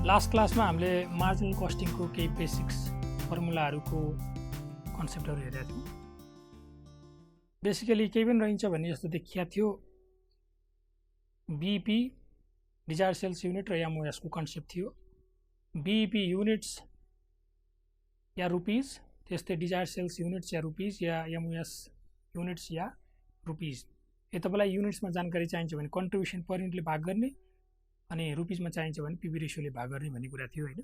Last क्लासमा हामीले marginal कस्टिङको केही बेसिक्स फर्मुलाहरूको कन्सेप्टहरू हेरेका थियौँ। बेसिकली केही पनि रहन्छ भन्ने जस्तो देखिया थियो। बीईपी डिजायर सेल्स युनिट र एमओएस को कन्सेप्ट थियो। बीईपी युनिट्स या रुपीज, त्यस्तै डिजायर सेल्स युनिट्स या रुपीज या एमओएस युनिट्स या रुपीज। यो तपाईलाई युनिट्समा जानकारी चाहिन्छ भने कन्ट्रिब्युसन पर युनिटले भाग गर्ने अनि रुपीजमा चाहिन्छ भने पीबी रेशियोले भाग गर्ने भन्ने कुरा थियो हैन।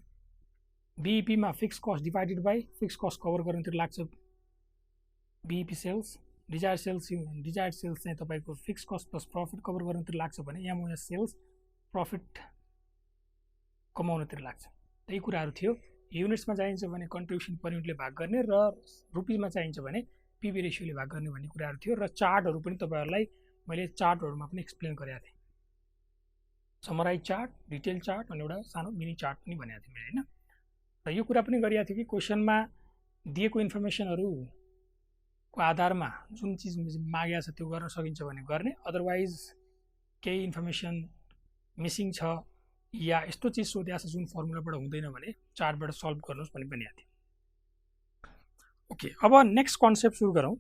बीईपी मा fix cost divided by fix cost cover गर्नतिर लाग्छ बीईपी सेल्स। डिजायर सेल्स चाहिँ तपाईको fix cost plus profit cover गर्नतिर लाग्छ भने एमओएस सेल्स प्रफिट कमाउनतिर लाग्छ। त्यही कुराहरू थियो। युनिट्समा चाहिन्छ भने कन्ट्रिब्युसन पर युनिटले भाग गर्ने र रुपीजमा चाहिन्छ भने पीबी रेशियोले भाग गर्ने भन्ने कुराहरू थियो। र चार्टहरू पनि तपाईहरुलाई मैले चार्टहरुमा पनि एक्सप्लेन गरेको थिएँ। समराइज चार्ट, डिटेल चार्ट अनि एउटा सानो मिनी चार्ट पनि भनेको थिएँ मैले हैन। र यो कुरा पनि गरिएको थिएँ कि क्वेशनमा दिएको इन्फर्मेसनहरुको आधारमा जुन चीज मागेको छ त्यो गर्न सकिन्छ भने गर्ने, अदरवाइज केही इन्फर्मेसन मिसिङ छ या यस्तो चीज सोधेको छ जुन फर्मुलाबाट हुँदैन भने चार्टबाट सल्भ गर्नुस् भन्ने पनि आएको थियो। ओके, अब नेक्स्ट कन्सेप्ट सुरु गरौँ।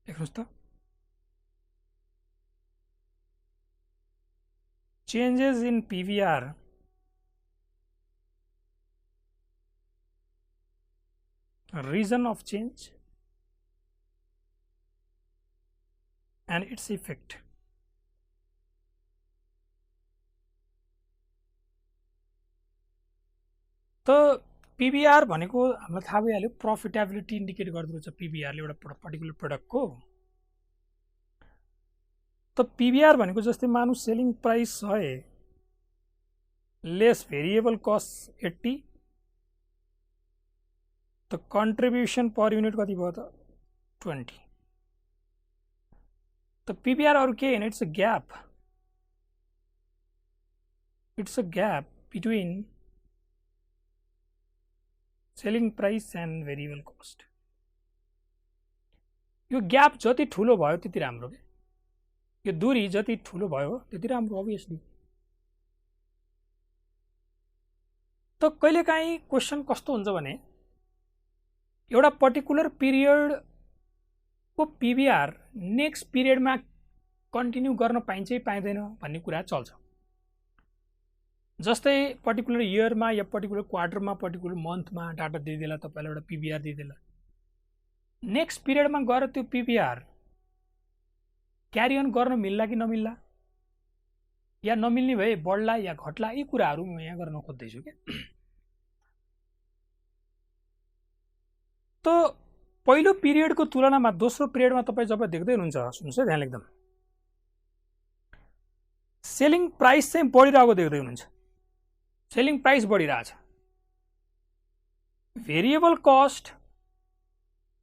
देख्नुस् त, changes in PVR reason of change and its effect। तो पीवीआर भनेको हामीलाई थाहा भइहाल्यो, प्रफिटेबिलिटी इन्डिकेट गर्दछ पीवीआर ले एउटा पर्टिकुलर प्रोडक्ट को। तो पीवीआर भनेको जस्तै मानु selling price 100 less variable cost 80, तो कन्ट्रिब्युसन पर युनिट कति भयो त 20। तो पीवीआर अरु के हैन, it's a gap between selling price and variable cost. यो ग्याप जति ठुलो भयो त्यति राम्रो के। यो दूरी जति ठुलो भयो त्यति राम्रो अभियसली। त कहिलेकाहीँ क्वेशन कस्तो हुन्छ भने एउटा पर्टिकुलर पिरियड को पीवीआर नेक्स्ट पिरियडमा कन्टिन्यू गर्न पाइन्छ कि पाइदैन भन्ने कुरा चल्छ। जस्तै पर्टिकुलर इयरमा या पर्टिकुलर क्वार्टरमा पर्टिकुलर मन्थमा डाटा दिइदेला, तपाईलाई एउटा पीवीआर दिइदेला। नेक्स्ट पिरियडमा गएर त्यो पीवीआर क्यारी अन गर्न मिल्ला कि नमिल्ला या नमिल्ने भए बढ्ला या घट्ला, यी कुराहरू म यहाँ गर्न खोज्दैछु के। तो पहिलो पिरियडको तुलनामा दोस्रो पिरियडमा तपाई जब देख्दै हुनुहुन्छ, सुन्नुस् है ध्यान एकदम, सेलिङ प्राइस चाहिँ बढिरहेको देख्दै हुनुहुन्छ। सेलिङ प्राइस बढिरहेछ, भेरिएबल कस्ट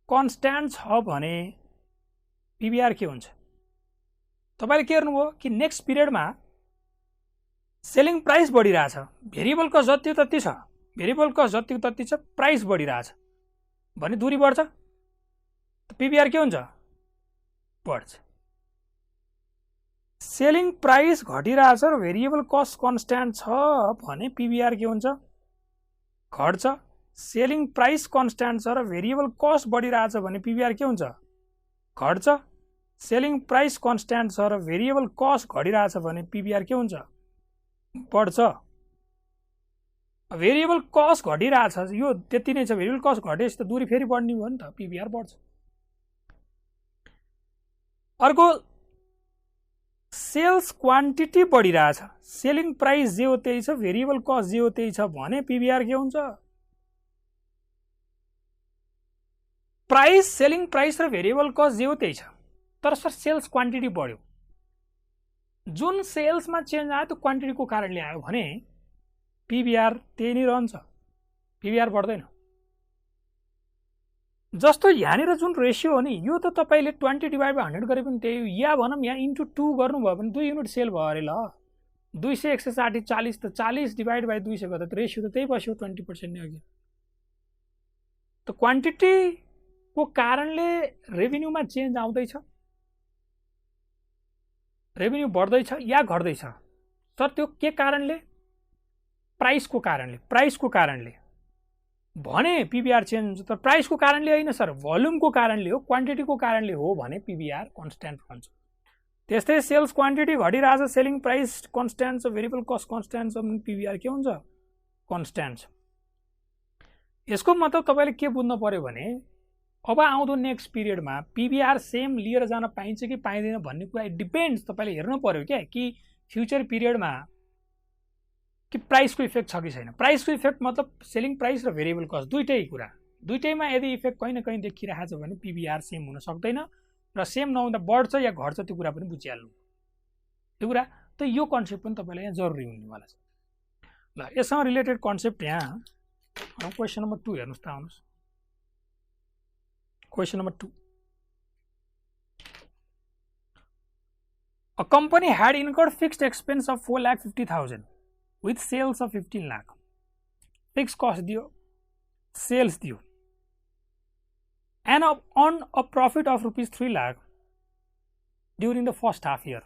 कन्स्ट्यान्ट छ भने पीवीआर के हुन्छ? तपाईले के गर्नुभयो कि नेक्स्ट पिरियडमा सेलिङ प्राइस बढिरहेछ, भेरिएबल कस्ट जति तति छ, भेरिएबल कस्ट जति तति छ, प्राइस बढिरहेछ भने दूरी बढ्छ, त पीवीआर के हुन्छ? बढ्छ। सेलिङ प्राइस घटिरहेछ र भेरिएबल कस्ट कन्स्ट्यान्ट छ भने पीवीआर के हुन्छ? घट्छ। सेलिङ प्राइस कन्स्ट्यान्ट छ र भेरिएबल कस्ट बढिरहेछ भने पीवीआर के हुन्छ? घट्छ। सेलिङ प्राइस कन्स्ट्यान्ट छ र भेरिएबल कस्ट घटिरहेछ भने पीवीआर के हुन्छ? बढ्छ। भेरिएबल कस्ट घटिरहेछ, यो त्यति नै छ, भेरिएबल कस्ट घटेपछि त दूरी फेरि बढ्ने हो नि त, पीवीआर बढ्छ। अर्को सेल्स क्वान्टिटी बढिरहेछ, सेलिङ प्राइस जे हो त्यही छ, भेरिएबल कस्ट जे हो त्यही छ भने पीवीआर के हुन्छ? प्राइस, सेलिङ प्राइस र भेरिएबल कस्ट जे हो त्यही छ, तर सर सेल्स क्वान्टिटी बढ्यो। जुन सेल्समा चेन्ज आयो त्यो क्वान्टिटीको कारणले आयो भने पीवीआर त्यही नै रहन्छ, पीवीआर बढ्दैन। जस्तो यहाँनिर जुन रेशियो हो नि, यो त तपाईले 20 डिवाइड बाइ 100 गरे पनि त्यही, या भनौँ यहाँ इन्टु 2 गर्नुभयो भने 2 युनिट सेल भयो अरे। ल 200 160 40, त 40 डिवाइड बाइ 200 गर्दा त रेशियो त त्यही बस्यो 20% नै अघि। त क्वान्टिटी को कारणले रेभिन्यूमा चेन्ज आउँदैछ, रेभिन्यू बढ्दैछ या घट्दैछ, तर त्यो के कारणले, प्राइसको कारणले भने पीबीआर चेन्ज हुन्छ। तर प्राइसको कारणले होइन सर, भोल्युमको कारणले हो, क्वान्टिटीको कारणले हो भने पीबीआर कन्स्ट्यान्ट रहन्छ। त्यस्तै सेल्स क्वान्टिटी घटिरहेछ, सेलिङ प्राइस कन्स्ट्यान्ट छ, भेरिएबल कस्ट कन्स्ट्यान्ट छ भने पीबीआर के हुन्छ, कन्स्ट्यान्ट छ। यसको मतलब तपाईले के बुझ्नु पर्यो भने अब आउँदो नेक्स्ट पिरियडमा पीबीआर सेम लिएर जान पाइन्छ कि पाइँदैन भन्ने कुरा डिपेन्ड्स, तपाईले हेर्नु पर्यो क्या कि फ्युचर पिरियडमा कि प्राइसको इफेक्ट छ कि छैन। प्राइसको इफेक्ट मतलब सेलिङ प्राइस र भेरिएबल कस्ट दुईटैमा यदि इफेक्ट कहीँ न कहीँ देखिरहेको छ भने पीबीआर सेम हुन सक्दैन, र सेम नहुँदा बढ्छ या घट्छ त्यो कुरा पनि बुझिहाल्नु। त्यो कुरा त यो कन्सेप्ट पनि तपाईलाई यहाँ जरुरी हुनेवाला छ। ल यससँग रिलेटेड कन्सेप्ट यहाँ क्वेसन नम्बर 2 हेर्नुस् त, आउनुस्। Question number 2, a company had incurred fixed expense of 4,50,000 with sales of 15 lakh. Fixed cost दियो, sales दियो, and on a profit of rupees 3 lakh during the first half year.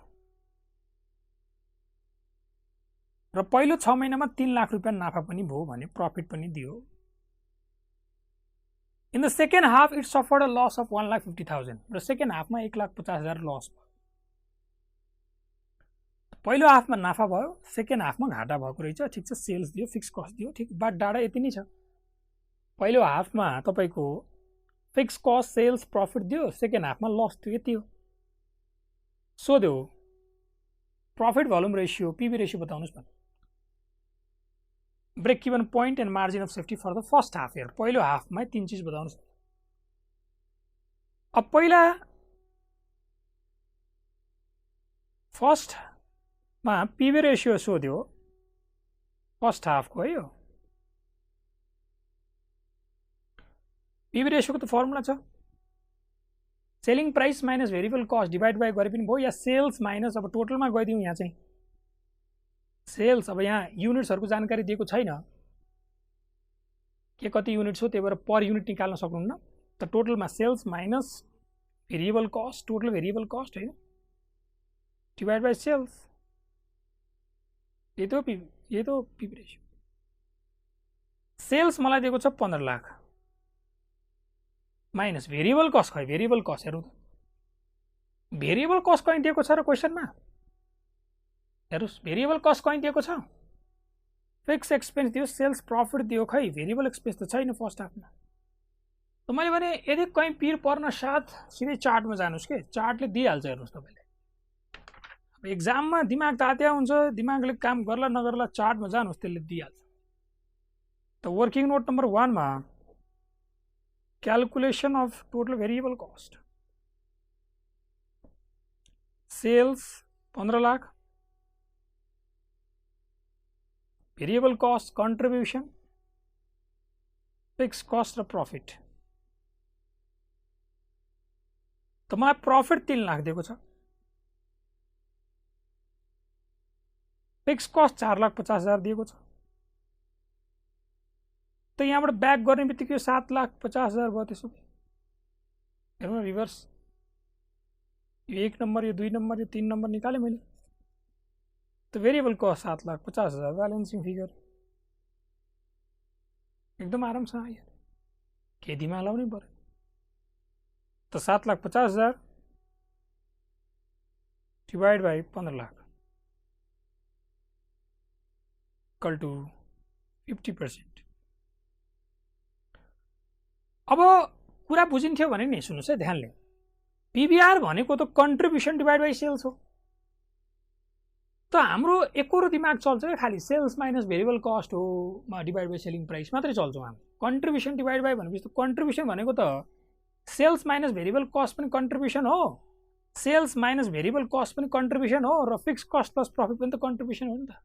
र पहिलो 6 महिनामा 3 लाख रुपैयाँ नाफा पनि भयो भने प्रॉफिट पनि दियो। In the second half it suffered a loss of 1,50,000 र सेकेन्ड हाफमा 1,50,000 लस भयो। पहिलो हाफमा नाफा भयो, सेकेन्ड हाफमा घाटा भएको रहेछ, ठीक छ। सेल्स दियो, फिक्स कस्ट दियो, ठीक। बाट डाटा यति नै छ। पहिलो हाफमा तपाईको फिक्स कस्ट, सेल्स, प्रॉफिट दियो, सेकेन्ड हाफमा लस थियो, यति हो। सोध्यो profit volume ratio, PB ratio बताउनुस् न। Break even point and margin of safety for the first half year, पहिलो हाफमा 3 चीज बताउनुस्। अब पहिला फर्स्टमा पीबी रेशियो सोध्यो, फर्स्ट हाफको है यो। पीबी रेशियोको त फर्मुला छ, selling price minus variable cost divide by गरे पनि भयो, या सेल्स माइनस, अब टोटलमा गइदिउँ यहाँ चाहिँ सेल्स। अब यहाँ युनिट्सहरुको जानकारी दिएको छैन के कति युनिट्स हो, त्यही भएर पर युनिट निकाल्न सक्नुहुन्न। त टोटलमा sales minus variable cost, total variable cost हैन, डिवाइड बाई सेल्स। ये तो पीबी रेशियो। सेल्स मलाई दिएको छ 15 लाख माइनस भेरिएबल कस्ट, खै भेरिएबल कस्ट हेरौँ त, भेरिएबल कस्ट कहीं दिएको छ र क्वेशनमा हेर्नुस्। भेरिएबल कस्ट कहीं दिएको छ, फिक्स एक्सपेन्स दियो, सेल्स प्रॉफिट दियो, खै भेरिएबल एक्सपेन्स त छैन फर्स्ट हाफमा। त मैले भने यदि कहीं पिर पर्न साथ सिधै चार्टमा जानुस् के, चार्टले दिइहाल्छ। हेर्नुस् तपाईले एक्जाममा दिमाग तात्या हुन्छ, दिमागले काम गर्ला नगर्ला, चार्टमा जानुस् त्यसले दिइहाल्छ। त वर्किङ नोट नम्बर 1 मा calculation of total variable cost, sales 15 lakh, variable cost contribution, fix cost र प्रॉफिट। त मलाई प्रॉफिट 3 लाख दिएको छ, फिक्स कस्ट 4,50,000 दिएको छ। त यहाँबाट ब्याक गर्ने बित्तिकै 7,50,000 भयो। त्यसो हेर्नु रिभर्स, यो 1 नम्बर, यो 2 नम्बर, यो 3 नम्बर निकाले मैले। त भेरिएबल कस्ट 7,50,000 ब्यालेन्सिङ फिगर एकदम आरामसँग आयो, के दिमाग लाउनै पर्यो। त 7,50,000 divide by 15 lakh equal to 50%। अब कुरा बुझिन्थ्यो भने नि सुन्नुस् है ध्यानले, पीबीआर भनेको त कन्ट्रिब्युसन डिवाइड बाई सेल्स हो। त हाम्रो एकरो दिमाग चल्छ के खाली सेल्स माइनस भेरिएबल कस्ट हो डिवाइड बाई सेलिङ प्राइस मात्रै चल्छौँ हामी। कन्ट्रिब्युसन डिवाइड बाई भनेपछि त कन्ट्रिब्युसन भनेको त सेल्स माइनस भेरिएबल कस्ट पनि कन्ट्रिब्युसन हो, सेल्स माइनस भेरिएबल कस्ट पनि कन्ट्रिब्युसन हो, र फिक्स कस्ट प्लस प्रॉफिट पनि त कन्ट्रिब्युसन हो नि त।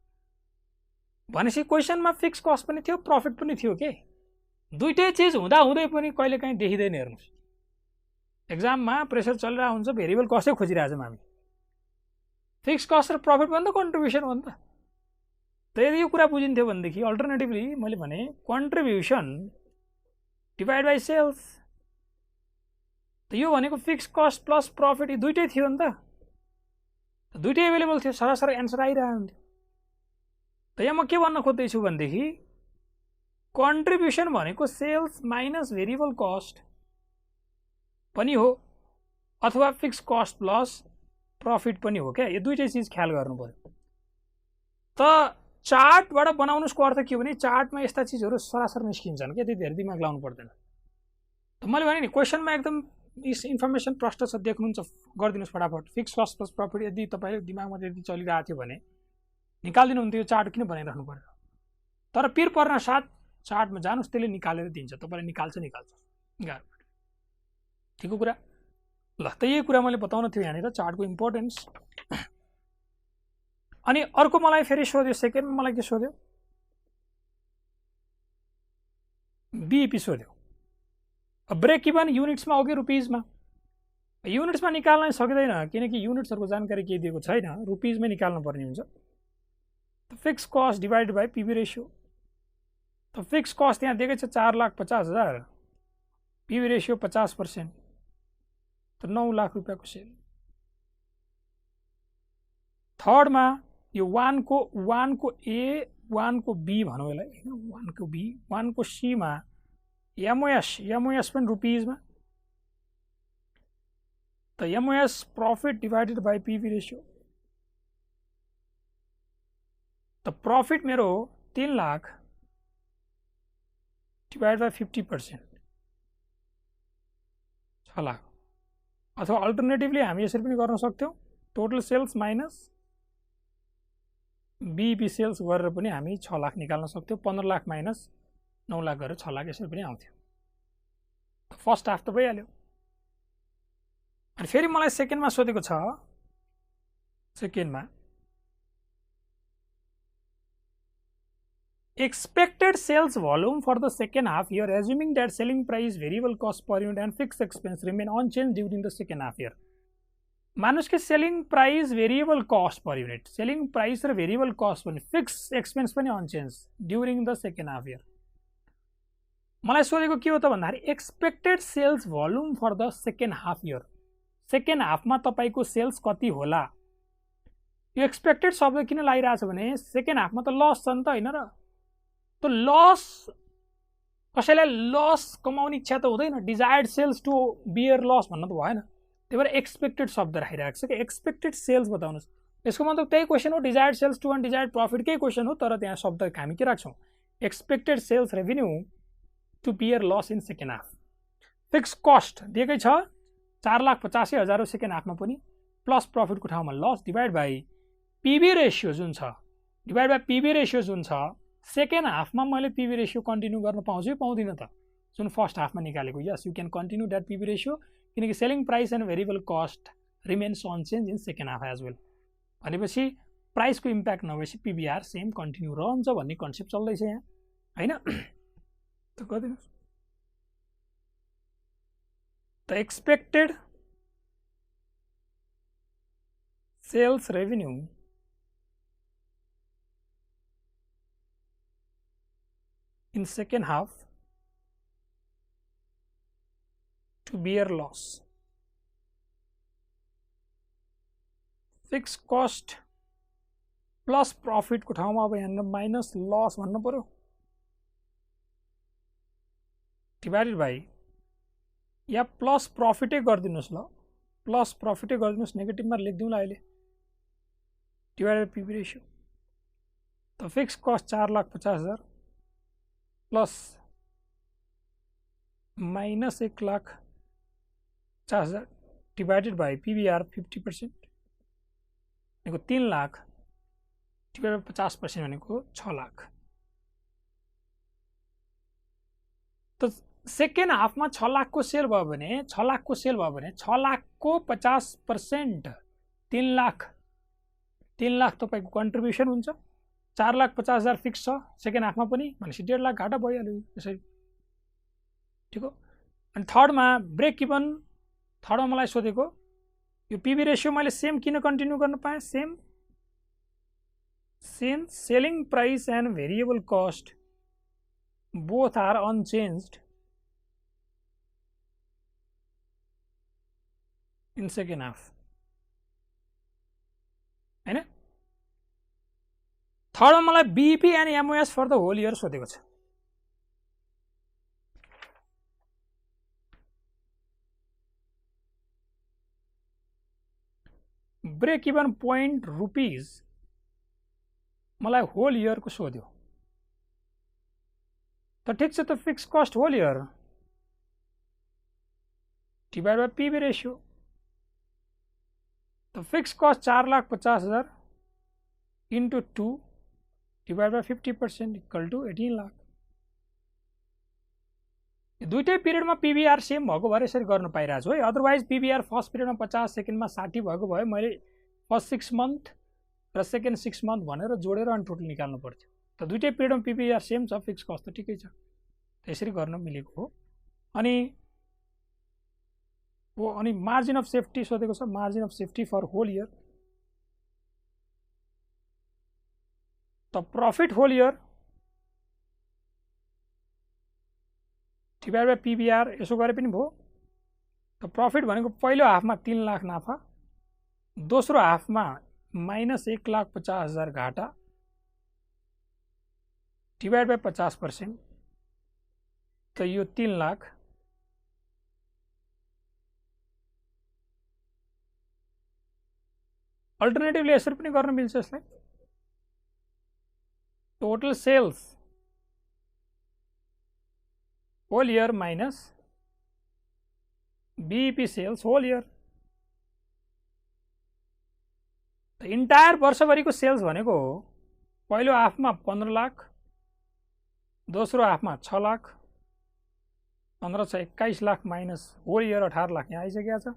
भनेपछि क्वेशनमा फिक्स कस्ट पनि थियो, प्रॉफिट पनि थियो के, दुईटै चीज हुँदा हुँदै पनि कहिलेकाहीँ देखिँदैन। हेर्नुस् एक्जाममा प्रेसर चलिरहेको हुन्छ, भेरिएबल कस्टै खोजिरहेछौँ हामी, फिक्स कस्ट र प्रॉफिट पनि त कन्ट्रिब्युसन हो नि त। त यदि यो कुरा बुझिन्थ्यो भनेदेखि अल्टरनेटिभली मैले भने कन्ट्रिब्युसन डिवाइड बाई सेल्स, त यो भनेको फिक्स कस्ट प्लस प्रॉफिट, यो दुईटै थियो नि त, दुईटै एभाइलेबल थियो, सरासर एन्सर आइरहेको हुन्थ्यो। त यहाँ म के भन्न खोज्दैछु भनेदेखि कन्ट्रिब्युसन भनेको सेल्स माइनस भेरिएबल कस्ट पनि हो अथवा फिक्स कस्ट प्लस प्रफिट पनि हो क्या। यो दुईटै चिज ख्याल गर्नु पर्यो। त चार्टबाट बनाउनुको अर्थ के हो भने चार्टमा यस्ता चिजहरू सरासर निस्किन्छन् क्या, त्यति धेरै दिमाग लाउनु पर्दैन। त मैले भने नि क्वेसनमा एकदम इन्फर्मेसन प्रष्ट छ, देख्नुहुन्छ गरिदिनुहोस् फटाफट। फिक्स कस्ट प्लस प्रफिट यदि तपाईँले दिमागमा यदि चलिरहेको थियो भने निकालिदिनु हुन्थ्यो। चार्ट किन बनाइराख्नु पर्यो? तर पिर पर्न साथ चार्टमा जानुहोस्, त्यसले निकालेर दिन्छ, तपाईँलाई निकाल्छ गाह्रो। ठिकको कुरा ल। त यही कुरा मैले बताउन थियो यहाँनिर चार्टको इम्पोर्टेन्स। अनि अर्को मलाई फेरि सोध्यो, सेकेन्डमा मलाई के सोध्यो? बिइपी सोध्यो। ब्रेक इभन युनिट्समा हो कि रुपिजमा? युनिट्समा निकाल्न सकिँदैन किनकि युनिट्सहरूको जानकारी केही दिएको छैन, रुपिजमै निकाल्नु पर्ने हुन्छ। त fix cost divided by PB ratio. त फिक्स कस्ट यहाँ दिएकै छ 4,50,000, पीबी रेशियो 50%, त 9 लाख रुपियाँको सेल। थर्डमा यो 1 को ए 1 को बी भनौँ यसलाई हैन, 1 को बी 1 को सी मा एमओएस पनि रुपिजमा। त MOS profit divided by PB ratio. त प्रॉफिट मेरो 3 लाख डिवाइड बाई 50%, 6 लाख। अथवा अल्टरनेटिभली हामी यसरी पनि गर्न सक्थ्यौं, total sales minus BEP sales गरेर पनि हामी 6 लाख निकाल्न सक्थ्यौं। 15 लाख माइनस 9 लाख गरेर 6 लाख यसरी पनि आउँथ्यो। फर्स्ट हाफ त भइहाल्यो। अनि फेरि मलाई सेकेन्डमा सोधेको छ, सेकेन्डमा expected sales volume for the second half year assuming that selling price, variable cost per unit and fixed expense remain unchanged during the second half year। मानुस के selling price variable cost per unit, selling price र variable cost पनि fix expense पनि unchanged during the second half year. मलाई सोधेको के हो त भन्दाखेरि expected sales volume for the second half year. Second हाफमा तपाईको सेल्स कति होला? यो एक्सपेक्टेड शब्द किन लागिरहेछ भने सेकेन्ड हाफमा त लस छ नि त हैन र? त लस कसैलाई लस कमाउने इच्छा त हुँदैन, desired sales to bear loss भन्न त भएन। त्यही भएर एक्सपेक्टेड शब्द राखिरहेको छ कि एक्सपेक्टेड सेल्स बताउनुस्। यसको मतलब त्यही क्वेसन हो, desired sales to earn desired profit केही क्वेसन हो, तर त्यहाँ शब्द हामी के राख्छौं? Expected sales revenue to bear loss in second half. Fix cost दिएकै छ 4,85,000 सेकेन्ड हाफमा पनि, प्लस प्रफिटको ठाउँमा loss divide by PB ratio जुन छ, डिवाइड बाई पीबी रेशियो जुन छ। सेकेन्ड हाफमा मैले पीबी रेशियो कन्टिन्यू गर्न पाउँछु पाउँदिन त? जुन फर्स्ट हाफमा निकालेको, yes you can continue that PB ratio किनकि selling price and variable cost remains unchanged in second half as well. भनेपछि प्राइसको इम्प्याक्ट नभएपछि पीबीआर सेम कन्टिन्यू रहन्छ भन्ने कन्सेप्ट चल्दैछ यहाँ हैन? त गरिदिनुस्। The expected sales revenue in second half to bear loss, fixed cost plus profit को ठाउँमा अब यहाँ माइनस लस भन्नु पर्यो डिवाइडेड बाई या प्लस प्रफिटै गरिदिनुस्। ल प्लस प्रफिटै गरिदिनुस्, नेगेटिभमा लेखिदिउँला अहिले, डिवाइडेड बाई पीबी रेशियो। त fix cost 4,50,000 plus minus 1,50,000 divided by PBR 50% भनेको 3 लाख डिवाइड बाई 50% भनेको 6 लाख। त सेकेन्ड हाफमा 6 लाखको सेल भयो भने 6 लाखको सेल भयो भने 6 लाखको 50% 3 लाख, 3 लाख तपाईको कन्ट्रिब्युसन हुन्छ। 4,50,000 फिक्स छ सेकेन्ड हाफमा पनि भनेपछि 1.5 लाख घाटा भइहाल्यो यसरी। ठिक हो। अनि थर्डमा ब्रेक इभन, थर्डमा मलाई सोधेको यो पीबी रेशियो मैले सेम किन कन्टिन्यू गर्न पाएँ? Same selling price and variable cost both are unchanged in second half हैन? थर्डमा मलाई BEP and MOS for the whole year सोधेको छ। ब्रेक इभन पोइन्ट रुपिज मलाई होल इयरको सोध्यो त ठिक छ, त fix cost whole year divide by PB ratio, त fix cost 4,50,000 into 2 divide by 50% equal to 18 lakh. दुईटै पिरियडमा पीबीआर सेम भएको भएर यसरी गर्न पाइरहेको छु है। अदरवाइज पीबीआर फर्स्ट पिरियडमा 50 सेकेन्डमा 60 भएको भए मैले फर्स्ट 6 मन्थ र सेकेन्ड 6 मन्थ भनेर जोडेर अनि टोटल निकाल्नु पर्थ्यो। त दुईटै पिरियडमा पीबीआर सेम छ, फिक्स कस्ट त ठिकै छ, त्यसरी गर्न मिलेको हो। अनि मार्जिन अफ सेफ्टी सोधेको छ, margin of safety for whole year, त profit whole year divide by PBR यसो गरे पनि भयो। त प्रफिट भनेको पहिलो हाफमा 3 लाख नाफा, दोस्रो हाफमा माइनस 1,50,000 घाटा डिभाइड बाई 50%, त यो 3 लाख। अल्टरनेटिभली यसरी पनि गर्न मिल्छ यसलाई, total sales whole year minus BEP sales whole year. Entire वर्षभरिको सेल्स भनेको पहिलो हाफमा 15 लाख, दोस्रो हाफमा 6 लाख, 15 छ 21 lakh minus whole year 18 lakh यहाँ आइसकेको छ।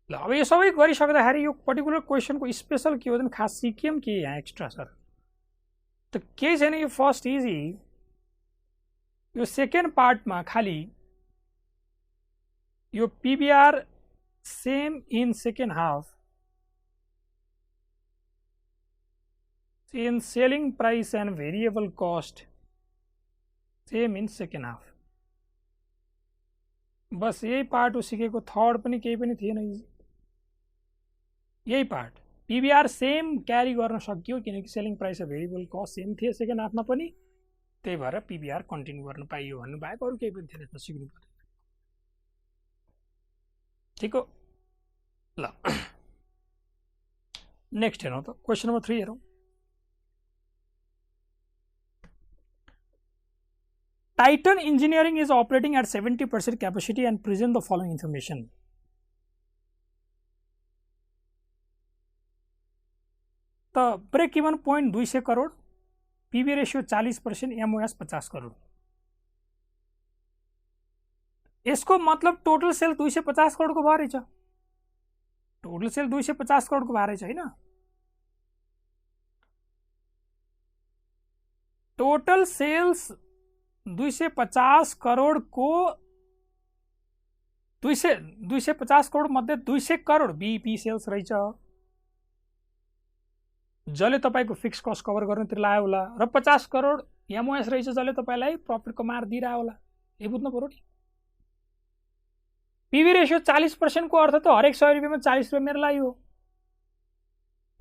ल अब यो सबै गरिसक्दाखेरि यो पर्टिकुलर क्वेसनको स्पेशल के हो भने खास सिक्यौँ के यहाँ एक्स्ट्रा सर त केही छैन। यो फर्स्ट इजी, यो सेकेन्ड पार्टमा खाली यो PBR same in second half, in selling price and variable cost same in second half, बस यही पार्ट हो सिकेको। थर्ड पनि केही पनि थिएन, यही पार्ट पीबीआर सेम क्यारी गर्न सकियो किनकि सेलिङ प्राइस र भेरिएबल कस्ट सेम थियो सेकेन्ड हाफमा पनि, त्यही भएर पीबीआर कन्टिन्यू गर्न पाइयो भन्नु बाहेक अरू केही पनि थिएन, यसमा सिक्नु पर्यो। ठिक हो ल, नेक्स्ट हेरौँ त, क्वेसन नम्बर 3 हेरौँ। Titan Engineering is operating at 70% capacity and present the following information. The break even point 200 crore, PV ratio 40%, MOS 50 crore. इसको मतलब टोटल सेल 250 करोड़ को भएर छ, टोटल सेल 250 करोड़ को भएर छ हैन। टोटल सेल्स 250 करोड़ को 250 करोड़ मध्ये 200 करोड़ बीईपी सेल्स रहेछ, जसले तपाईको फिक्स कस्ट कभर गर्नतिर लाग्यो होला, र 50 करोड़ एमओएस रहेछ जसले तपाईलाई प्रफिट कमाएर दिइरा होला। यो बुझ्नु पर्यो नि। पीवी रेशियो 40% को अर्थ त हरेक 100 रुपैयाँमा 40 रुपैयाँ मेरो लागि हो।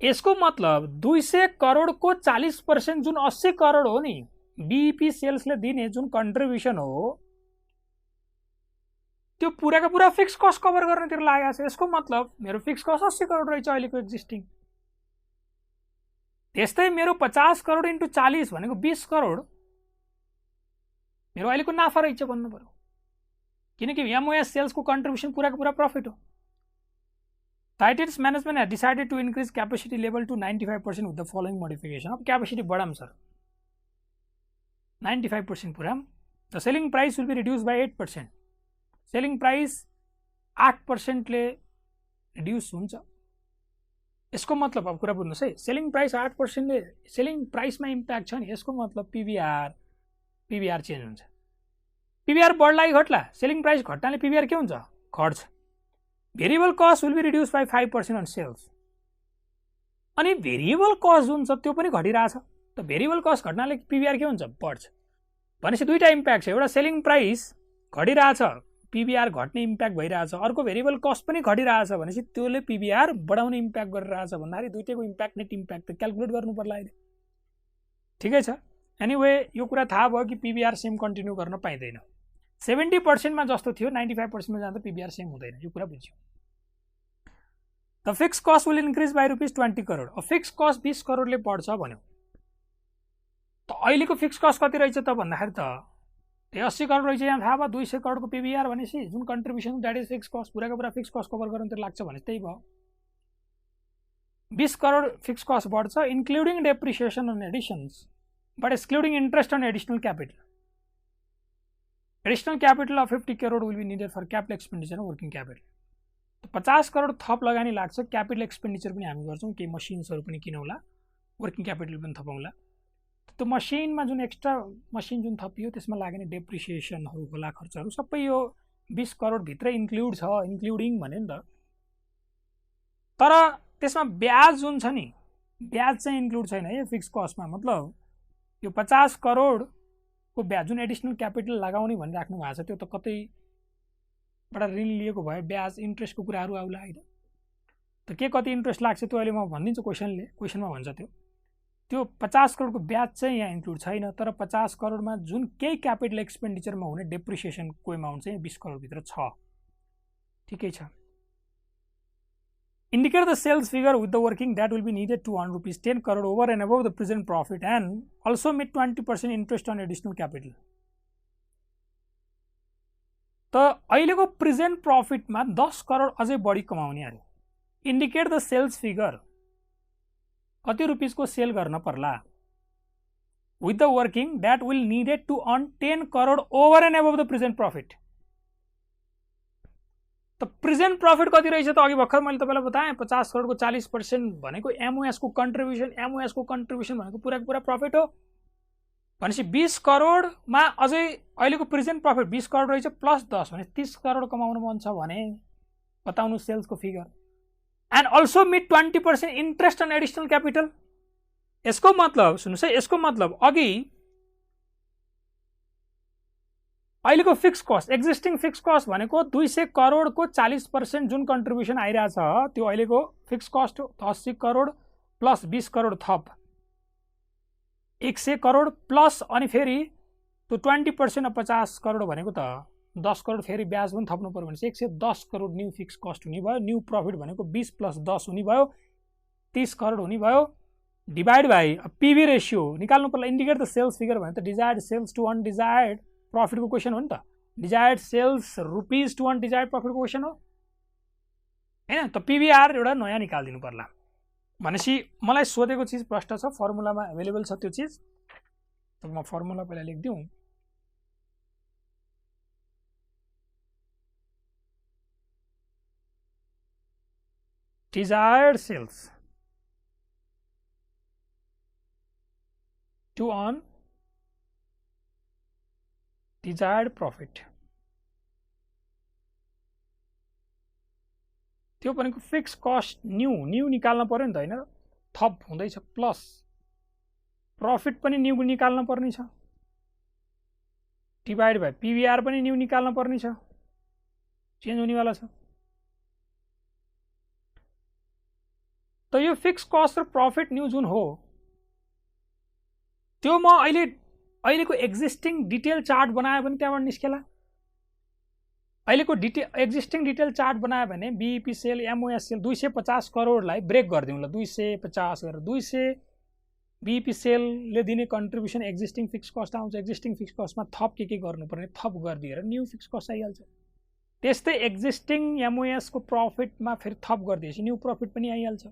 यसको मतलब 200 करोड़ को 40% जुन 80 करोड़ हो नि बीईपी सेल्सले दिने जुन कन्ट्रिब्युसन हो त्यो पुराको पुरा फिक्स कस्ट कभर गर्नतिर लागेको छ। यसको मतलब मेरो फिक्स कस्ट 80 करोड़ रहेछ अहिलेको एक्जिस्टिङ। त्यस्तै मेरो 50 करोड़ इन्टु 40 भनेको 20 करोड़ मेरो अहिलेको नाफा रहेछ भन्नु पर्यो, किनकि एमओएस सेल्सको कन्ट्रिब्युसन पुराको पुरा प्रफिट हो। Titan's management has decided to increase capacity level to 95% with the following modification. अब क्यापेसिटी बढाम सर, 95% पुराम। The selling price will be reduced by 8%. Selling price 8% ले रिड्युस हुन्छ। यसको मतलब अब कुरा बुझ्नुस् है, सेलिङ प्राइस 8% ले सेलिङ प्राइसमा इम्प्याक्ट छ नि, यसको मतलब पीवीआर चेन्ज हुन्छ। पीवीआर बढ्ला कि घट्ला? सेलिङ प्राइस घट्नाले पीवीआर के हुन्छ? घट्छ। Variable cost will be reduce by 5% on sales. अनि भेरिएबल कस्ट जुन छ त्यो पनि घटिरहेछ, त भेरिएबल कस्ट घट्नाले पीवीआर के हुन्छ? बढ्छ। भनेपछि दुईटा इम्प्याक्ट छ, एउटा सेलिङ प्राइस घटिरहेछ पीबीआर घट्ने इम्प्याक्ट भइरहेछ, अर्को भेरिएबल कस्ट पनि घटिरहेछ भनेपछि त्यसले पीबीआर बढाउने इम्प्याक्ट गरिरहेछ भन्दाखेरि दुईटैको इम्प्याक्ट नेट इम्प्याक्ट त क्याल्कुलेट गर्नु पर्ला अहिले। ठिकै छ। एनीवे यो कुरा थाहा भयो कि पीबीआर सेम कन्टिन्यू गर्न पाइँदैन। 70% मा जस्तो थियो 95% मा जाँदा पीबीआर सेम हुँदैन, यो कुरा बुझ्यो। The fix cost will increase by ₹20 crore. अब फिक्स कस्ट 20 करोडले बढ्छ भन्यो त अहिलेको फिक्स कस्ट कति रहेछ त भन्दाखेरि त 80 करोड रहेछ। यहाँ थाहा भयो 200 करोडको पीबीआर भनेपछि जुन contribution that is fix cost, पुराको पुरा फिक्स कस्ट कभर गर्न त लाग्छ भने त्यही भयो। 20 करोड फिक्स कस्ट बढ्छ including depreciation and additions but excluding interest on additional capital. Additional capital of 50 crore will be needed for capital expenditure and working capital. 50 crore थप लगानी लाग्छ, क्यापिटल एक्सपेन्डिचर पनि हामी गर्छौँ, केही मसिन्सहरू पनि किनौला, वर्किङ क्यापिटल पनि थपाउँला। त्यो मसिनमा जुन एक्स्ट्रा मसिन जुन थपियो त्यसमा लाग्ने डेप्रिसिएसनहरू होला, खर्चहरू सबै यो 20 करोडभित्र इन्क्लुड छ, इन्क्लुडिङ भन्यो नि त। तर त्यसमा ब्याज जुन छ नि, ब्याज चाहिँ इन्क्लुड छैन है फिक्स कस्टमा। मतलब यो 50 करोडको ब्याज जुन एडिसनल क्यापिटल लगाउने भनिराख्नु भएको छ त्यो त कतैबाट ऋण लिएको भए ब्याज इन्ट्रेस्टको कुराहरू आउला होइन त। के कति इन्ट्रेस्ट लाग्छ त्यो अहिले म भनिदिन्छु, क्वेसनमा भन्छ त्यो 50 करोडको ब्याज चाहिँ यहाँ इन्क्लुड छैन। तर 50 करोडमा जुन केही क्यापिटल एक्सपेन्डिचरमा हुने डेप्रिसिएसनको अमाउन्ट चाहिँ 20 करोडभित्र छ। ठिकै छ। Indicate the sales figure with the working that will be needed to earn ₹10 crore over and above the present profit and also meet 20% interest on additional capital. त अहिलेको प्रेजेन्ट प्रॉफिटमा 10 करोड अझै बढी कमाउने अरे। इन्डिकेट द सेल्स फिगर, कति रुपीसको sale गर्न पर्ला with the working that will needed to earn 10 crore over and above the present profit. त प्रेजेन्ट प्रॉफिट कति रहेछ त अघि भर्खर मैले तपाईलाई बताएँ 50 करोडको 40% भनेको एमओएस को कन्ट्रिब्युसन, एमओएस को कन्ट्रिब्युसन भनेको पुराको पुरा प्रॉफिट हो भनेपछि 20 करोडमा अझै अहिलेको प्रेजेन्ट प्रॉफिट 20 करोड रहेछ प्लस 10 भने 30 करोड कमाउन मन छ भने बताउनु सेल्सको figure. And also meet 20% interest on additional capital. यसको मतलब सुन्नुस् है, यसको मतलब अघि अहिलेको fix cost, existing fix cost भनेको 200 करोडको 40% जुन कन्ट्रिब्युसन आइरहेछ त्यो अहिलेको फिक्स कस्ट हो। 80 करोड प्लस 20 करोड थप 100 करोड प्लस अनि फेरि त्यो 20% अफ 50 करोड भनेको त 10 करोड फेरि ब्याज पनि थप्नु पर्यो भने 110 करोड न्यू फिक्स कस्ट हुने भयो। न्यू प्रॉफिट भनेको 20 प्लस 10 हुने भयो 30 करोड हुने भयो। डिवाइड बाई पीवी रेशियो निकाल्नु पर्ला। इन्डिकेट द सेल्स फिगर भने त desired sales to undesired profit को क्वेश्चन हो नि त। Desired sales rupees to undesired profit को क्वेश्चन हो हैन त। पीवीआर एउटा नयाँ निकाल्दिनु पर्ला भनेपछि मलाई सोधेको चीज प्रश्न छ, फर्मुलामा अवेलेबल छ त्यो चीज। त म फर्मुला पहिला लेख्दिउँ। Desired sales to earn desired profit, त्यो भनेको फिक्स कस्ट न्यू निकाल्न पर्यो नि त हैन, थप हुँदैछ प्लस प्रॉफिट पनि न्यू निकाल्न पर्ने छ डिवाइड बाई पीवीआर पनि न्यू निकाल्न पर्ने छ, चेन्ज हुनेवाला छ। त यो फिक्स कस्ट र प्रॉफिट न्यू जुन हो त्यो म अहिलेको एक्जिस्टिङ डिटेल चार्ट बनायो भने त्यहाँबाट निस्केला। अहिलेको एक्जिस्टिङ डिटेल चार्ट बनायो भने बीईपी सेल, एमओएस सेल 250 करोडलाई ब्रेक गरिदिउँ ल। 250 गरेर 200 बीईपी सेलले दिने कन्ट्रिब्युसन एक्जिस्टिङ फिक्स कस्ट आउँछ। एक्जिस्टिङ फिक्स कस्टमा थप के गर्नुपर्ने थप गरिदिएर न्यू फिक्स कस्ट आइहाल्छ। त्यस्तै एक्जिस्टिङ एमओएस को प्रॉफिटमा फेरि थप गरिदिएपछि न्यू प्रॉफिट पनि आइहाल्छ।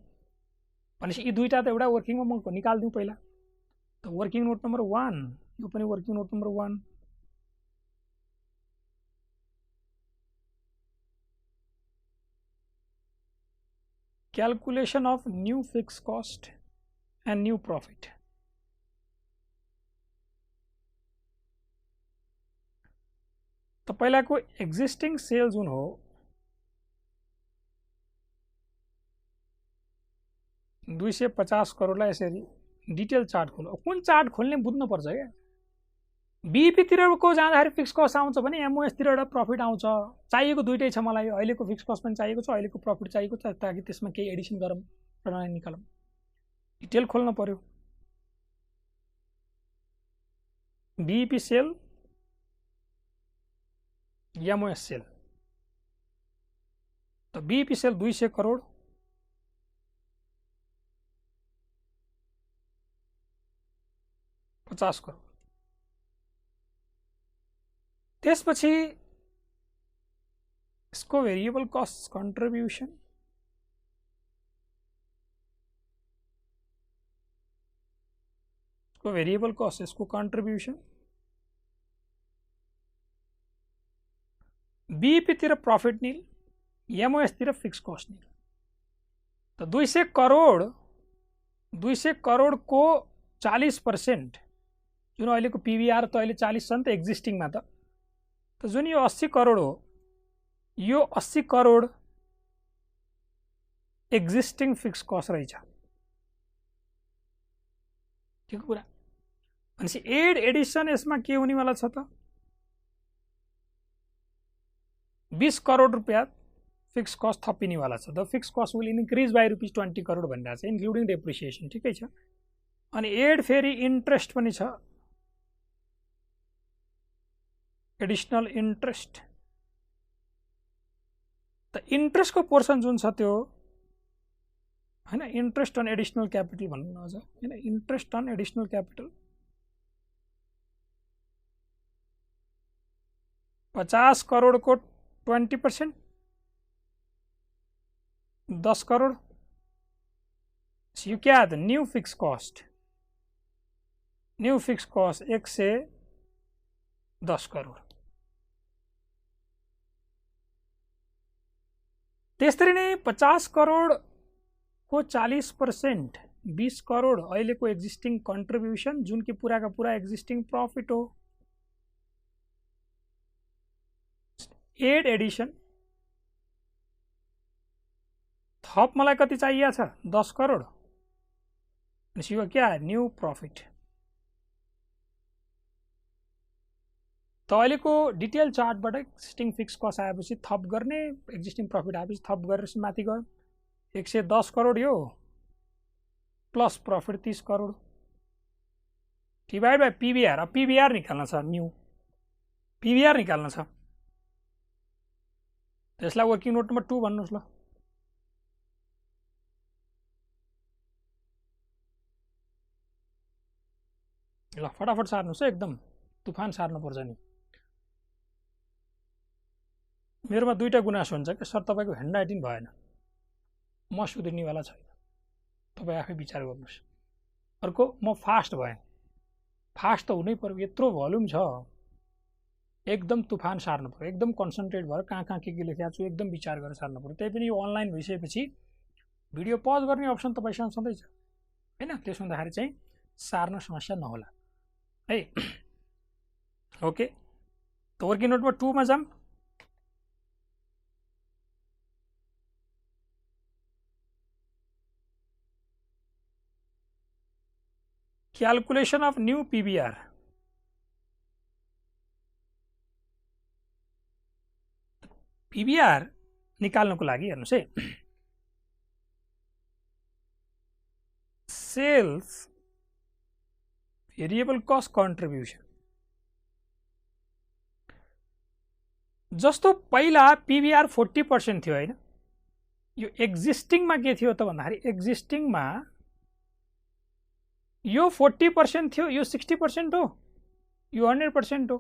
भनेपछि यी दुईटा त एउटा वर्किङमा म निकाल्दिउँ पहिला। त वर्किङ नोट नम्बर 1, यो पनि working note number 1। Calculation of new fix cost and new profit. त पहिलाको एक्जिस्टिङ सेल जुन हो $250 करोडलाई यसरी डिटेल चार्ट खोल्नु। कुन चार्ट खोल्ने बुझ्नु पर्छ क्या। बीईपी तिरको जाँदाखेरि फिक्स कस्ट आउँछ भने एमओएस तिरबाट प्रफिट आउँछ। चाहिएको दुईटै छ मलाई, अहिलेको फिक्स कस्ट पनि चाहिएको छ, अहिलेको प्रफिट चाहिएको छ, ताकि त्यसमा केही एडिसन गरौँ र निकालौँ। डिटेल खोल्न पर्यो। BEP sale, MOS sale. त बीईपी सेल 200 करोड, $50 करोड। त्यसपछि इसको वेरिएबल कस्ट कन्ट्रिब्युसन, इसको वेरिएबल कस्ट, इसको कन्ट्रिब्युसन, बीईपी तिर प्रॉफिट नील, एमओएस तिर फिक्स कस्ट नील। तो 200 करोड को 40% जुन अहिलेको पीवीआर त अहिले 40 छ नि त एक्जिस्टिङमा त जुन यो 80 करोड हो, यो 80 करोड एक्जिस्टिङ फिक्स कस्ट रहेछ। ठिक कुरा। भनेपछि एडिसन यसमा के हुनेवाला छ त 20 करोड रुपियाँ फिक्स कस्ट थपिनेवाला छ। The fix cost will increase by ₹20 crore भनिरहेको छ, इन्क्लुडिङ डेप्रिसिएसन। ठिकै छ। अनि एड फेरि इन्ट्रेस्ट पनि छ, एडिसनल इन्ट्रेस्ट। त इन्ट्रेस्टको पोर्सन जुन छ त्यो हैन, इन्ट्रेस्ट अन एडिसनल क्यापिटल भन्नु न अझ हैन, इन्ट्रेस्ट अन एडिसनल क्यापिटल 50 करोडको 20%, 10 करोड। यो क्या त new fix cost, new fix cost 110 crore. त्यसरी नै 50 करोड को 40%, 20 करोड अहिलेको एक्जिस्टिङ कन्ट्रिब्युसन, जुन कि पुराका पुरा एक्जिस्टिङ प्रफिट हो। एड एडिसन थप मलाई कति चाहिएको छ 10 करोड। यो क्या न्यू प्रफिट। त अहिलेको डिटेल चार्टबाट एक्जिस्टिङ फिक्स कस्ट आएपछि थप गर्ने, एक्जिस्टिङ प्रफिट आएपछि थप गरेर माथि गयो। 110 करोड यो plus profit 30 crore divide by PVR. अब पीवीआर निकाल्न छ, न्यू पीवीआर निकाल्न छ। त्यसलाई वर्किङ नोट नम्बर 2 भन्नुहोस्। ल फटाफट सार्नुहोस् है, एकदम तुफान सार्नुपर्छ नि। मेरोमा दुईटा गुनासो हुन्छ कि सर तपाईको ह्यान्ड राइटिङ भएन, म सुध्रिनेवाला छैन, तपाईँ आफै विचार गर्नुहोस्। अर्को म फास्ट भएँ, फास्ट त हुनै पर्यो, यत्रो भोल्युम छ, एकदम तुफान सार्नु पर्यो, एकदम कन्सन्ट्रेट भएर कहाँ कहाँ के लेखेको छु एकदम विचार गरेर सार्नु पर्यो। त्यही पनि यो अनलाइन भइसकेपछि भिडियो पज गर्ने अप्सन तपाईसँग सधैँ छ हैन, त्यसो हुँदाखेरि चाहिँ सार्न समस्या नहोला है। ओके, त वर्किङ नोट नम्बर 2 मा जाम। Calculation of new PVR. PVR निकाल्नको लागि हेर्नुस् है, सेल्स भेरिएबल कस्ट कन्ट्रिब्युसन। जस्तो पहिला पीवीआर 40% थियो हैन, यो एक्जिस्टिङमा के थियो त भन्दाखेरि एक्जिस्टिङमा यो 40% थियो, यो 60% हो, यो 100% हो।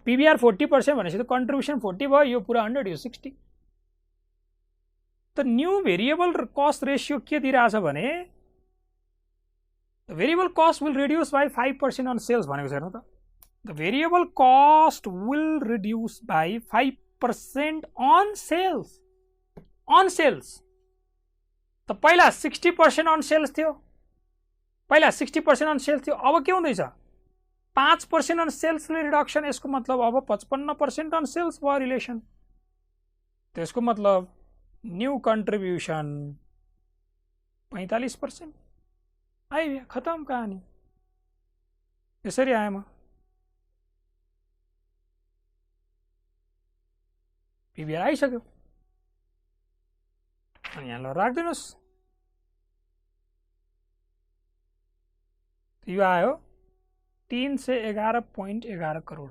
पीवीआर 40% भनेपछि त कन्ट्रिब्युसन 40 भयो, यो पुरा 100, यो 60। त न्यू भेरिएबल कस्ट रेशियो के दिइरहेछ भने variable cost will reduce by 5% on sales भनेको छैन त। The variable cost will reduce by 5% on sales, on sales. त पहिला 60% अन सेल्स थियो, पहिला 60% अन सेल्स थियो, अब के हुँदैछ 5% अन सेल्सले रिडक्सन। यसको मतलब अब 55% अन सेल्स भयो रिलेसन। त्यसको मतलब न्यू कन्ट्रिब्युसन 45%। आइयो, खत्म कहानी। यसरी आएँ म पिबिआर आइसक्यो अनि यहाँ ल राखिदिनुहोस् यो आयो 311.11 करोड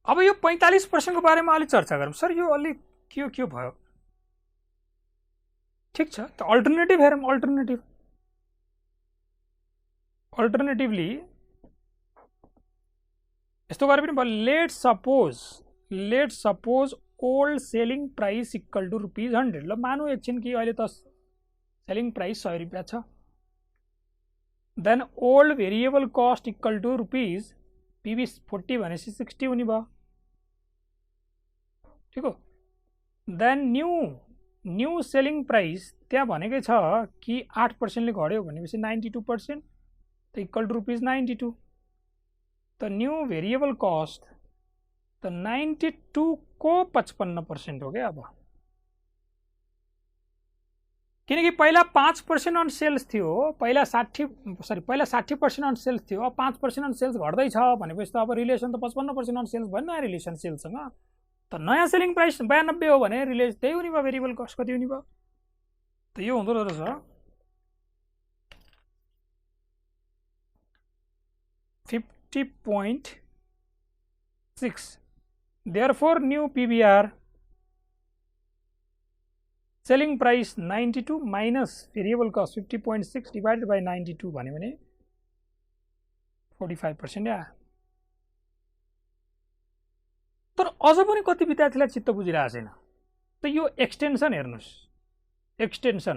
अब यो 45% को बारेमा अलि चर्चा गरौँ सर यो अलि के भयो ठीक छ त अल्टरनेटिभ हेरौँ अल्टरनेटिभली यस्तो गरे पनि भयो let suppose old selling price equal to ₹100 ल मानौँ एकछिन कि अहिले त सेलिङ प्राइस ₹100 छ then old variable cost equal to PV 40 भनेपछि 60 हुने भयो ठीक हो देन न्यू सेलिङ प्राइस त्यहाँ भनेकै छ कि 8% ले घट्यो भनेपछि 92% त इक्वल टु ₹92 त न्यू भेरिएबल कस्ट त 92 को 55% हो क्या अब किनकि पहिला 5% अन सेल्स थियो पहिला 60% अन सेल्स थियो अब 5% अन सेल्स घट्दैछ भनेपछि त अब रिलेसन त 55% अन सेल्स भयो नयाँ रिलेसन सेल्ससँग त नयाँ सेलिङ प्राइस 92 हो भने रिलेसन त्यही हुने भयो भेरिएबल कस्ट कति हुने भयो त यो हुँदो रहेछ 50.6 therefore new PBR selling price 92 minus variable cost 50.6 divided by 92 भन्यो भने 45% या तर अझ पनि कति विद्यार्थीलाई चित्त बुझिरहेको छैन त यो एक्सटेन्सन हेर्नुस् एक्सटेन्सन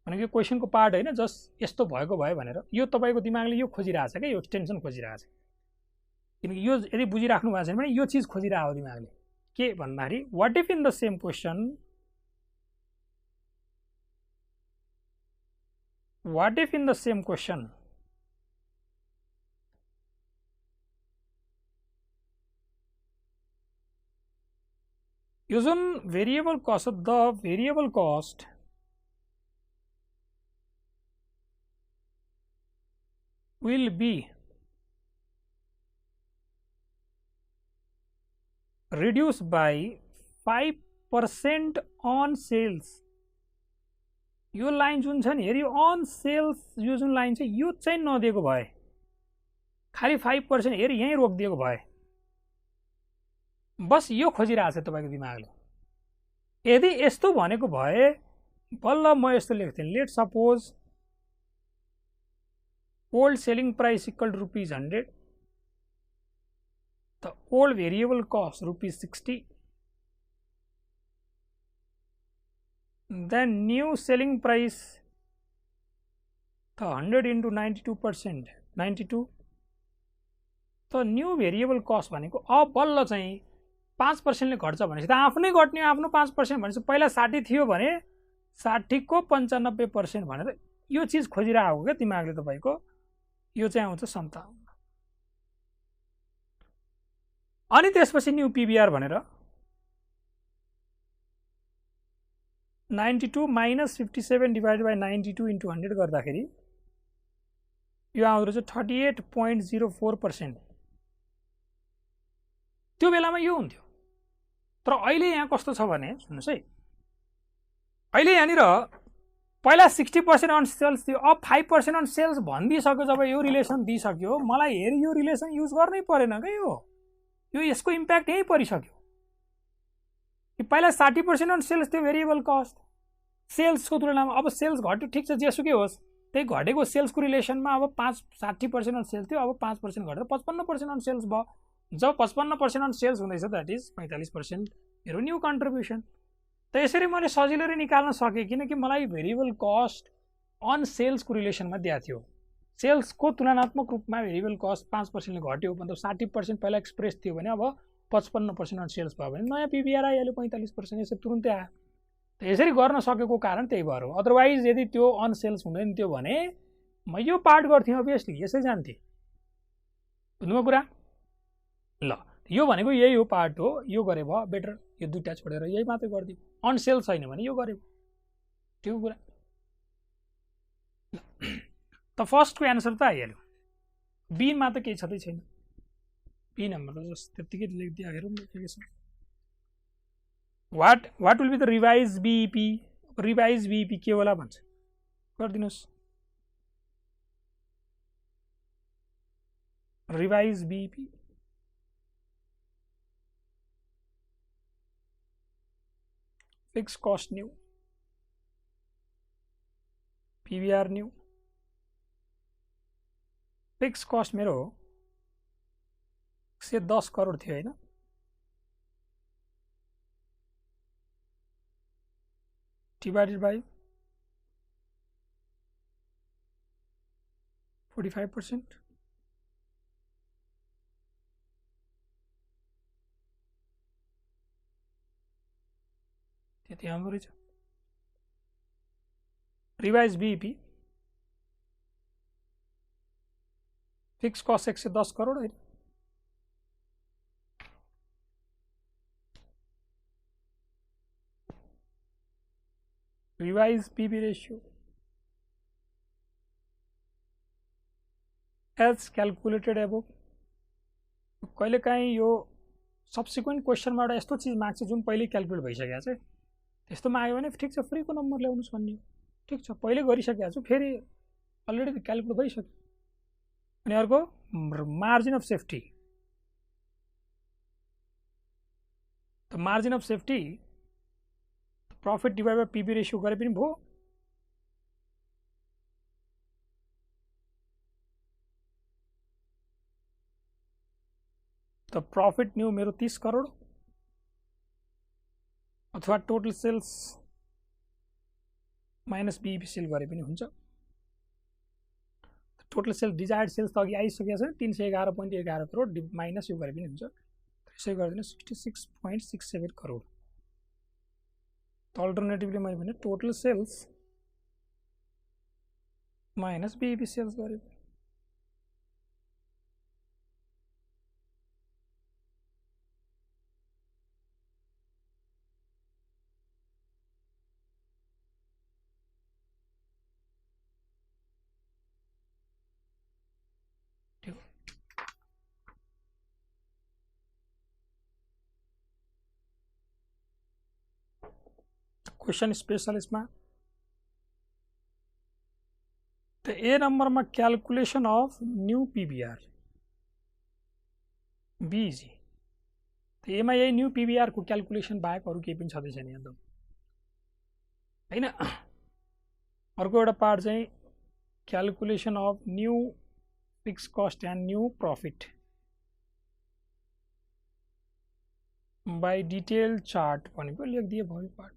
भनेको क्वेशनको पार्ट हैन जस्ट यस्तो भएको भयो भनेर यो तपाईको दिमागले यो खोजिरहेछ के यो एक्सटेन्सन खोजिरहेछ किनकि यो यदि बुझिराख्नु भएको छैन भने यो चीज खोजिरहेको दिमागले के भन्दाखेरि what if in the same question यो जुन variable cost the variable cost will be reduced by 5% on sales यो लाइन जुन छ नि हेरि अन सेल्स यो जुन लाइन छ यो चाहिँ नदिएको भए खाली 5% हेरि यही रोकिदिएको भए बस यो खोजिरहेछ तपाईको दिमागले यदि यस्तो भनेको भए बल्ल म यस्तो लेख्थे let suppose old selling price equal to ₹100 the old variable cost ₹60 then new selling price the 100 into 92% 92 the new variable cost भनेको अब बल्ल चाहिँ 5% ले घट्छ भनेपछि त आफ्नै घट्ने आफ्नो 5% भनेपछि पहिला 60 थियो भने 60 को 95% भनेर यो चीज खोजिरहेको के दिमागले तपाईको यो चाहिँ आउँछ 57 अनि त्यसपछि न्यू पीबीआर भनेर 92 minus 57 divided by 92 into 100 गर्दाखेरि यो आउँदो रहेछ 38.04% त्यो बेलामा यो हुन्थ्यो तर अहिले यहाँ कस्तो छ भने सुन्नुस् है अहिले यहाँनिर पहिला 60% अन सेल्स थियो अब 5% अन सेल्स भनिदिसक्यो जब यो रिलेसन दिइसक्यो मलाई हेरि यो रिलेसन युज गर्नै परेन के यो यसको इम्प्याक्ट यही परिसक्यो कि पहिला 60% अन सेल्स थियो भेरिएबल कस्ट सेल्सको तुलनामा अब सेल्स घट्यो ठीक छ जेसुकै होस् त्यही घटेको सेल्सको रिलेसनमा अब 60% अन सेल्स थियो अब 5% घटेर 55% अन सेल्स भयो जब 55% अन सेल्स हुँदैछ दैट इज 45% मेरो न्यू कन्ट्रिब्युसन त यसरी मैले सजिलै निकाल्न सके किनकि मलाई भेरिएबल कस्ट अन सेल्सको रिलेसनमा दिएको थियो सेल्सको तुलनात्मक रूपमा भेरिएबल कस्ट 5% ले घट्यो मतलब 60% पहिला एक्सप्रेस थियो भने अब 55% अन सेल्स भयो भने नयाँ पीबीआर आइहाल्यो 45% यसरी तुरुन्तै आयो त यसरी गर्न सकेको कारण त्यही भएर हो अदरवाइज यदि त्यो अन सेल्स हुँदैन थियो भने म यो पार्ट गर्थेँ अभियसली यसै जान्थे बुझ्नुभयो कुरा ल यो भनेको यही हो पार्ट हो यो गरे भयो बेटर यो दुईटा छोडेर यही मात्रै गर्दियो अन सेल्स छैन भने यो गरे त्यो कुरा त फर्स्टको एन्सर त आइहाल्यो, बीमा त केही छँदै छैन, बी नम्बर त जस्ट त्यतिकै लेखिदियो हेरौँ application. What will be the revise BEP, revise BEP के होला भन्छ गरिदिनुहोस्, revise BEP fix cost new, PVR new, fix cost मेरो 110 करोड थियो हैन, डिवाइडेड बाई 45%, त्यति आउँदो रहेछ। Revise BEP fix cost 110 crore है, revise PB ratio as calculated above. कहिले काहीँ यो सब्सिक्वेन्ट क्वेसनमा एउटा यस्तो चिज माग्छ जुन पहिले क्यालकुलेट भइसकेको छ, त्यस्तोमा आयो भने ठिक छ फ्रीको नम्बर ल्याउनुहोस् भन्ने हो, ठिक छ पहिले गरिसकेको छु फेरि अलरेडी क्यालकुलेट भइसक्यो। अनि अर्को मार्जिन अफ सेफ्टी, त margin of safety profit divide by PB ratio गरे पनि भयो, त प्रॉफिट न्यू मेरो 30 करोड अथवा total sales minus BEP sale गरे पनि हुन्छ। टोटल सेल्स डिजायर्ड सेल्स त अघि आइसकेको छ 311.11 करोड माइनस यो गरे पनि हुन्छ, त्यसै गरिदिनु 66.67 करोड। त अल्टरनेटिभली मैले भने total sales minus BEP sales गरे क्वेश्चन स्पेशल इसमें तो ए नंबर में calculation of new PVR, B easy तो ए में यही न्यू पीवीआर को कैलकुलेशन बाहेक अरू केही पनि छँदै छैन एकदम हैन। अर्को एउटा पार्ट चाहिँ calculation of new fix cost and new profit by detail chart भनेको लेखिदिए भयो पार्ट,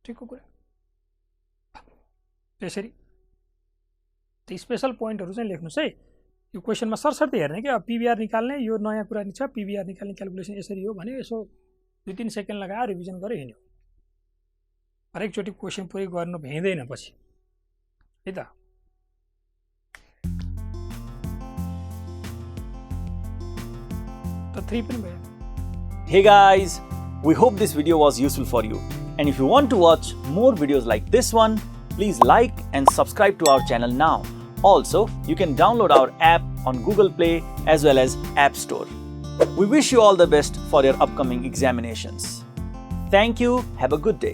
ठीक हो कुरा। त्यसरी त्यो स्पेशल पोइन्टहरु चाहिँ लेख्नुस् है, यो क्वेशनमा सरसर्ती हेर्ने के, अब पीवीआर निकाल्ने यो नयाँ कुरा नि छ, पीवीआर निकाल्ने क्याल्कुलेसन यसरी हो भने यसो 2-3 सेकेन्ड लगाएर रिभिजन गरे हिँड्यो, हरेक चोटी क्वेशन पुरै गर्नु भ्याइदैन पछि है त। त 3 पनि भयो। Hey guys, we hope this video was useful for you. And if you want to watch more videos like this one, please like and subscribe to our channel now. Also, you can download our app on Google Play as well as App Store. We wish you all the best for your upcoming examinations. Thank you. Have a good day.